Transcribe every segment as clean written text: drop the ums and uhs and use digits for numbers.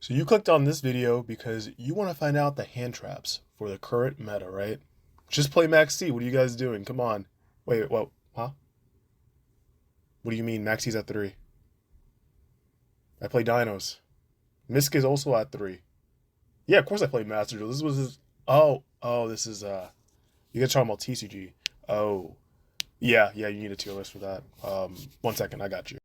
So you clicked on this video because you want to find out the hand traps for the current meta, right? Just play Max C. What are you guys doing? Come on. Wait, what? Huh? What do you mean Max C's at 3? I play Dinos. Misk is also at 3. Yeah, of course I played Master Duel. This was his... Oh, this is, You guys talking about TCG. Oh. Yeah, you need a tier list for that. 1 second, I got you.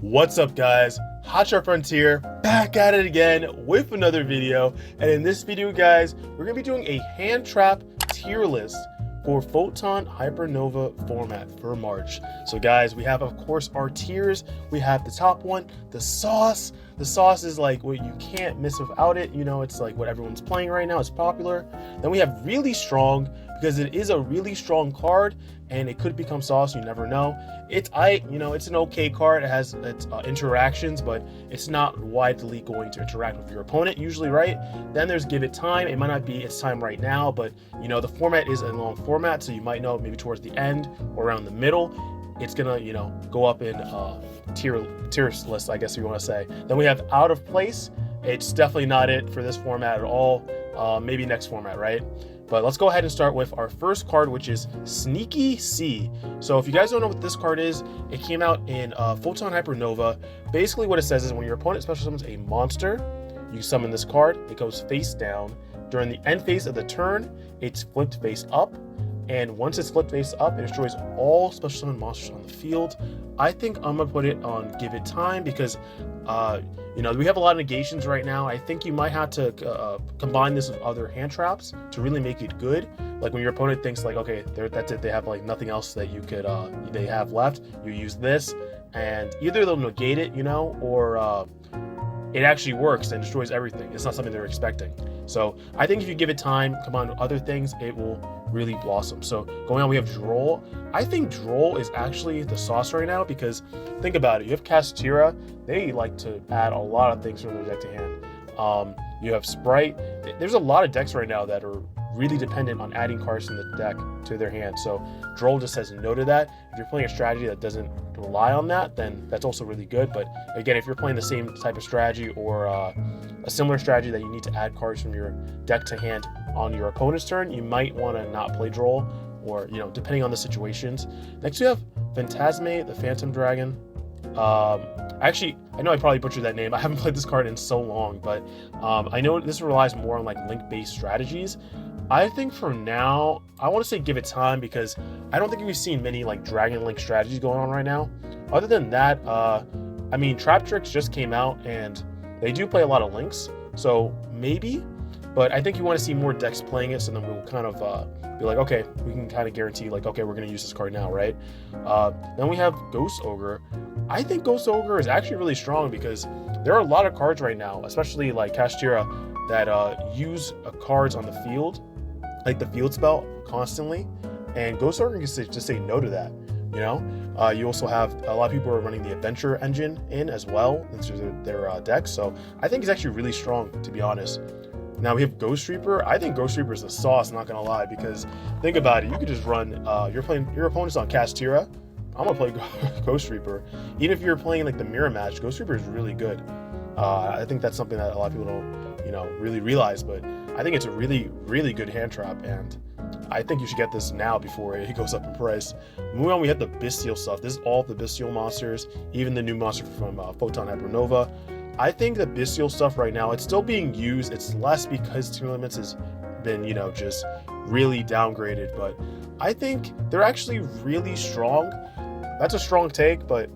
What's up, guys? Hotshotfrontier back at it again with another video. And in this video, guys, we're gonna be doing a hand trap tier list for Photon Hybernova format for March. So guys, we have, of course, our tiers. We have the top one, the sauce. The sauce is like what you can't miss without it. You know, it's like what everyone's playing right now. It's popular. Then we have really strong, because it is a really strong card and it could become sauce, you never know. It's an okay card. It has its interactions, but it's not widely going to interact with your opponent usually, right? Then there's give it time. It might not be its time right now, but you know, the format is a long format, so you might know maybe towards the end or around the middle, it's gonna, go up in tier list, I guess you want to say. Then we have out of place. It's definitely not it for this format at all. Maybe next format, right? But let's go ahead and start with our first card, which is Sneaky C. So if you guys don't know what this card is, it came out in Photon Hybernova. Basically what it says is when your opponent special summons a monster, you summon this card, it goes face down. During the end phase of the turn, it's flipped face up. And once it's flipped face up, it destroys all special summon monsters on the field. I think I'm gonna put it on give it time because, we have a lot of negations right now. I think you might have to combine this with other hand traps to really make it good. Like when your opponent thinks like, okay, that's it, they have like nothing else that you could, they have left, you use this, and either they'll negate it, or it actually works and destroys everything. It's not something they're expecting. So I think if you give it time, combine with other things, it will really blossom. So going on, we have Droll. I think Droll is actually the sauce right now because think about it. You have Castira. They like to add a lot of things from their deck to hand. You have Sprite. There's a lot of decks right now that are really dependent on adding cards from the deck to their hand. So Droll just says no to that. If you're playing a strategy that doesn't rely on that, then that's also really good. But again, if you're playing the same type of strategy or a similar strategy that you need to add cards from your deck to hand on your opponent's turn, you might want to not play Droll, or depending on the situations. Next we have Phantasme, the Phantom Dragon. Actually, I know I probably butchered that name. I haven't played this card in so long, but I know this relies more on like link-based strategies. I think for now, I want to say give it time because I don't think we've seen many like Dragon Link strategies going on right now. Other than that, Trap Tricks just came out and they do play a lot of links, so maybe. But I think you want to see more decks playing it, so then we'll kind of be like, okay, we can kind of guarantee like, okay, we're going to use this card now, right? Then we have Ghost Ogre. I think Ghost Ogre is actually really strong because there are a lot of cards right now, especially like Kashtira, that use cards on the field, like the field spell constantly, and Ghost Ogre can just say no to that. You also have a lot of people are running the Adventure engine in as well into their decks, so I think it's actually really strong, to be honest. Now we have Ghost Reaper. I think Ghost Reaper is the sauce, not gonna lie, because think about it, you could just run, your opponent's on Castira, I'm gonna play Ghost Reaper. Even if you're playing like the mirror match, Ghost Reaper is really good. I think that's something that a lot of people don't, really realize, but I think it's a really, really good hand trap, and I think you should get this now before it goes up in price. Moving on, we have the Bestial stuff. This is all the Bestial monsters, even the new monster from Photon Hybernova. I think the Bestial stuff right now, it's still being used. It's less because Tier Limits has been, just really downgraded, but I think they're actually really strong. That's a strong take, but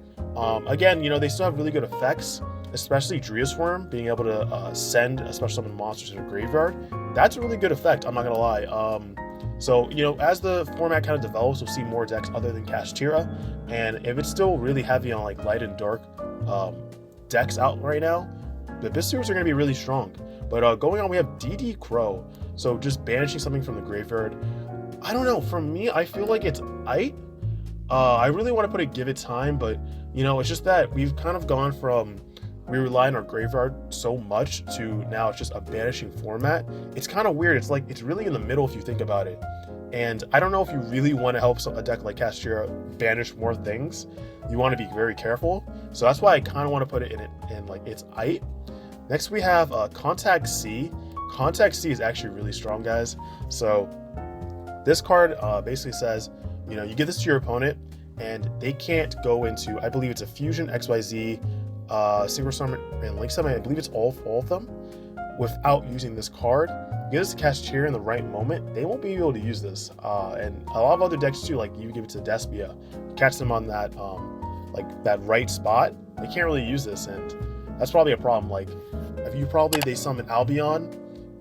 again, they still have really good effects, especially Driosworm, being able to send a special summon monster to the graveyard. That's a really good effect, I'm not gonna lie. So, as the format kind of develops, we'll see more decks other than Kashtira, and if it's still really heavy on like light and dark decks out right now, the Bestials are going to be really strong. But going on, we have DD Crow. So just banishing something from the graveyard. I don't know. For me, I feel like it's aight. I really want to put a give it time, but it's just that we've kind of gone from we rely on our graveyard so much to now it's just a banishing format. It's kind of weird. It's like, it's really in the middle if you think about it. And I don't know if you really want to help a deck like Castira banish more things. You want to be very careful. So that's why I kind of want to put it in like its height. Next we have Contact C. Contact C is actually really strong, guys. So this card basically says, you know, you give this to your opponent and they can't go into, I believe it's a Fusion, XYZ, Synchro Summon, and Link Summon. I believe it's all of them without using this card. Give this to Castira in the right moment, they won't be able to use this. And a lot of other decks too, like you give it to Despia, catch them on that like that right spot, they can't really use this, and that's probably a problem. Like if you they summon Albion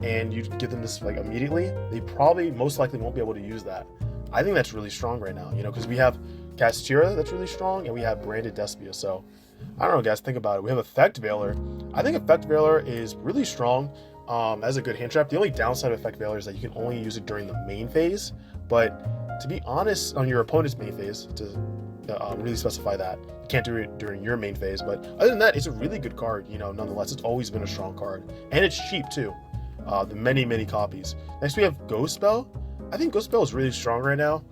and you give them this like immediately, they probably most likely won't be able to use that. I think that's really strong right now, you know, because we have Castira that's really strong and we have branded Despia. So I don't know, guys, think about it. We have Effect Veiler. I think Effect Veiler is really strong as a good hand trap. The only downside of Effect Veiler is that you can only use it during the main phase, but to be honest, on your opponent's main phase, to really specify that, you can't do it during your main phase. But other than that, it's a really good card, you know, nonetheless. It's always been a strong card, and it's cheap too. The many copies. Next we have Ghost Spell. I think Ghost Spell is really strong right now.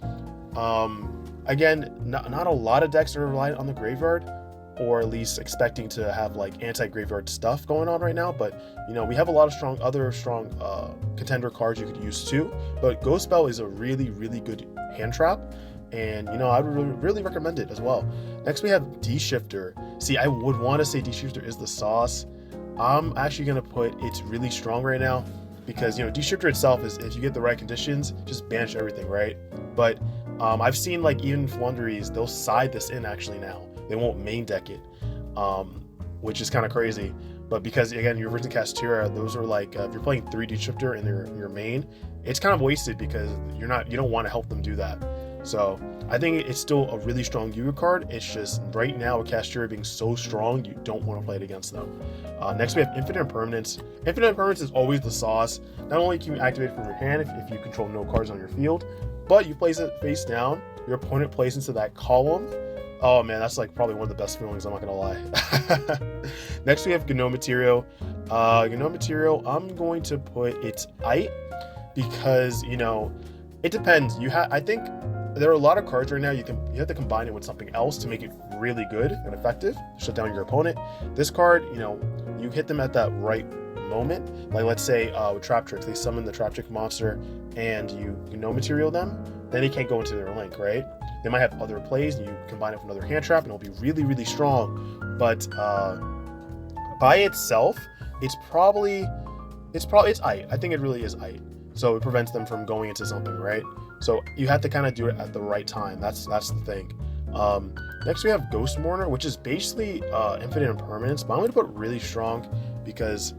Again, not a lot of decks are relying on the graveyard, or at least expecting to have like anti-graveyard stuff going on right now. But you know, we have a lot of other strong contender cards you could use too. But Ghost Spell is a really good hand trap, and you know, I would really recommend it as well. Next we have D-Shifter. See, I would want to say D-Shifter is the sauce. I'm actually gonna put it's really strong right now because, you know, D-Shifter itself is, if you get the right conditions, just banish everything, right? But I've seen like even Flunderies, they'll side this in actually now. They won't main deck it, which is kind of crazy. But because again, you're versus Castira, those are like if you're playing 3D Shifter in your main, it's kind of wasted because you don't want to help them do that. So I think it's still a really strong Yugioh card. It's just right now with Castira being so strong, you don't want to play it against them. Next we have Infinite Impermanence. Infinite Impermanence is always the sauce. Not only can you activate it from your hand if you control no cards on your field, but you place it face down, your opponent plays into that column. Oh man, that's like probably one of the best feelings, I'm not gonna lie. Next we have Yugioh Material. Yugioh Material, I'm going to put its height because, you know, it depends. I think there are a lot of cards right now you have to combine it with something else to make it really good and effective, shut down your opponent. This card, you know, you hit them at that right moment. Like let's say with Trap Tricks, they summon the Trap Trick monster and you Yugioh Material them, then they can't go into their link, right? They might have other plays and you combine it with another hand trap and it'll be really strong. But by itself, it's height. I think it really is height. So it prevents them from going into something, right? So you have to kind of do it at the right time. That's the thing. Next we have Ghost Mourner, which is basically Infinite Impermanence, but I'm going to put really strong because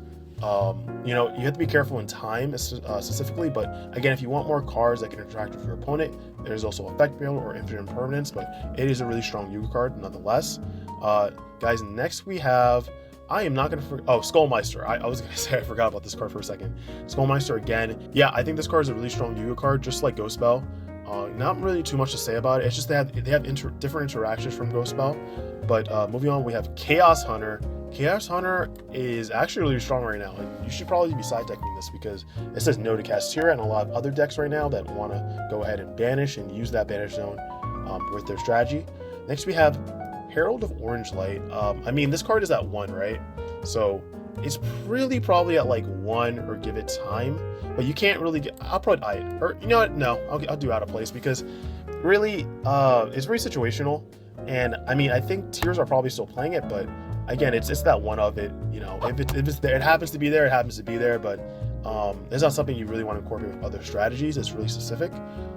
you know, you have to be careful in time specifically, but again, if you want more cards that can interact with your opponent, there's also Effect Veiler or Infinite Impermanence, but it is a really strong Yugioh card nonetheless. Guys, next we have, I am not going to forget, Skullmeister. I was going to say I forgot about this card for a second. Skullmeister again. Yeah, I think this card is a really strong Yugioh card, just like Ghost Spell. Not really too much to say about it. It's just they have different interactions from Ghost Spell. But moving on, we have Chaos Hunter. Chaos Hunter is actually really strong right now, and you should probably be side decking this because it says no to Castira and a lot of other decks right now that want to go ahead and banish and use that banish zone with their strategy. Next we have Herald of Orange Light. I mean, this card is at 1, right? So it's really probably at like 1 or give it time, but you can't really get, I'll put I, or you know what, no, I'll do out of place because really it's very situational. And I mean, I think tiers are probably still playing it, but again, it's that one of it, you know, if it's there, it happens to be there, it happens to be there, but it's not something you really want to incorporate with other strategies. It's really specific.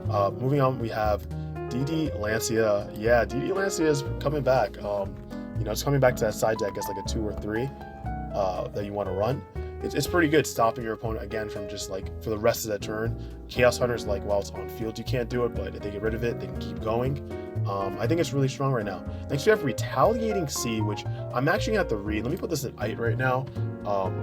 Moving on, we have DD Lancia. Yeah, DD Lancia is coming back. You know, it's coming back to that side deck as like a 2 or 3 that you want to run. It's pretty good stopping your opponent again from just like for the rest of that turn. Chaos Hunter's like, while it's on field you can't do it, but if they get rid of it they can keep going. I think it's really strong right now. Next we have Retaliating Sea, which I'm actually gonna have to read. Let me put this in height right now,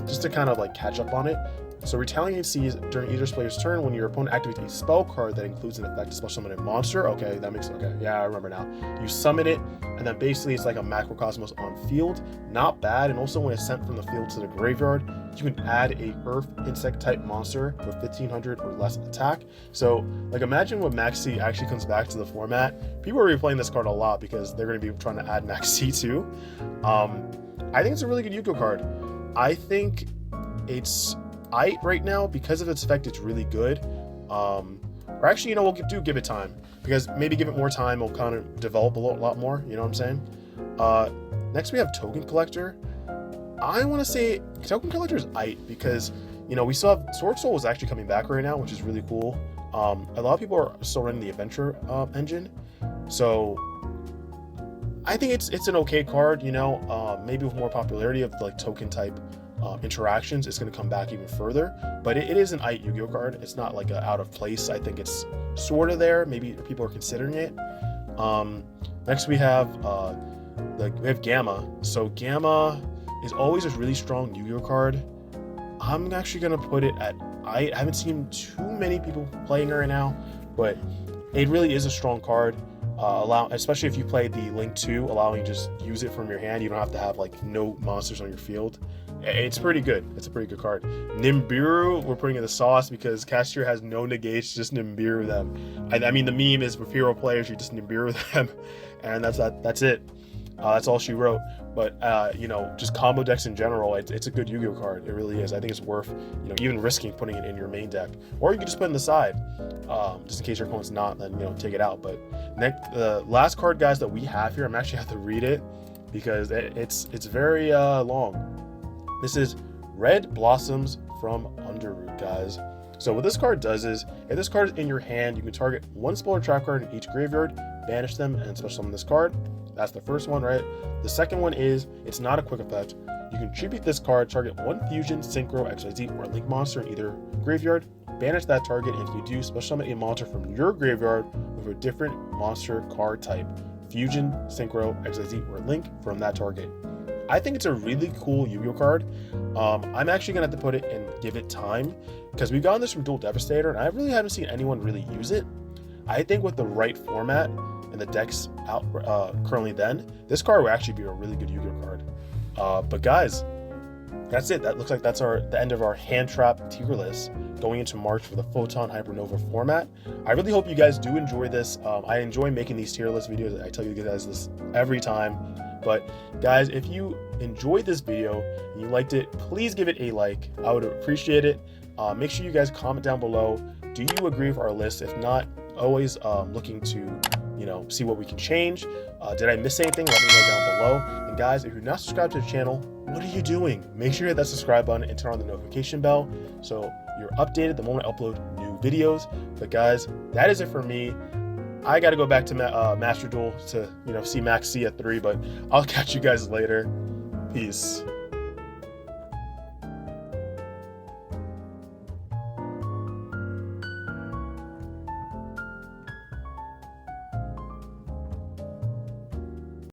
just to kind of like catch up on it. So retaliating sees during either player's turn when your opponent activates a spell card that includes an effect to special summon a monster. Okay, that makes okay. Yeah, I remember now. You summon it, and then basically it's like a macrocosmos on field. Not bad. And also when it's sent from the field to the graveyard, you can add a earth insect type monster with 1500 or less attack. So like imagine when Max C actually comes back to the format. People are replaying this card a lot because they're going to be trying to add Max C too. I think it's a really good Yugioh card. I think it's right now because of its effect. It's really good. Or actually, you know, we'll give it time, because maybe give it more time, it'll kind of develop a lot more. You know what I'm saying? Next we have Token Collector. I want to say Token Collector is because, you know, we still have Sword Soul is actually coming back right now, which is really cool. A lot of people are still running the Adventure engine, so I think it's an okay card. You know, maybe with more popularity of like token type interactions, it's going to come back even further. But it is an Yugioh card. It's not like out of place. I think it's sort of there. Maybe people are considering it. Next we have Gamma. So Gamma is always a really strong Yugioh card. I'm actually going to put it at, I haven't seen too many people playing it right now, but it really is a strong card. Especially if you play the Link 2, allowing you just use it from your hand. You don't have to have like no monsters on your field. It's pretty good. It's a pretty good card. Nimbiru, we're putting in the sauce because Castier has no negates, just Nimbiru them. I mean, the meme is with hero players, you just Nimbiru them, and that's it. That's all she wrote. But you know, just combo decks in general, it's a good Yugioh card. It really is. I think it's worth, you know, even risking putting it in your main deck, or you can just put it in the side, just in case your opponent's not. Then, you know, take it out. But the last card, guys, that we have here, I'm actually have to read it because it's very long. This is Red Blossoms from Underroot, guys. So what this card does is, if this card is in your hand, you can target one spell or trap card in each graveyard, banish them, and special summon this card. That's the first one, right? The second one is, it's not a quick effect. You can tribute this card, target one Fusion, Synchro, XYZ, or Link monster in either graveyard, banish that target, and if you do, special summon a monster from your graveyard with a different monster card type, Fusion, Synchro, XYZ, or Link from that target. I think it's a really cool Yugioh card. I'm actually gonna have to put it and give it time, because we've gotten this from Dual Devastator, and I really haven't seen anyone really use it. I think with the right format and the decks out currently, then this card will actually be a really good Yugioh card. But guys, that's it. That looks like that's the end of our hand trap tier list going into March for the Photon Hybernova format. I really hope you guys do enjoy this. I enjoy making these tier list videos. I tell you guys this every time. But guys, if you enjoyed this video and you liked it, please give it a like. I would appreciate it. Make sure you guys comment down below. Do you agree with our list? If not, always looking to, you know, see what we can change. Did I miss anything? Let me know down below. And guys, if you're not subscribed to the channel, what are you doing? Make sure you hit that subscribe button and turn on the notification bell so you're updated the moment I upload new videos. But guys, that is it for me. I got to go back to Master Duel to, you know, see Max C at 3, but I'll catch you guys later. Peace.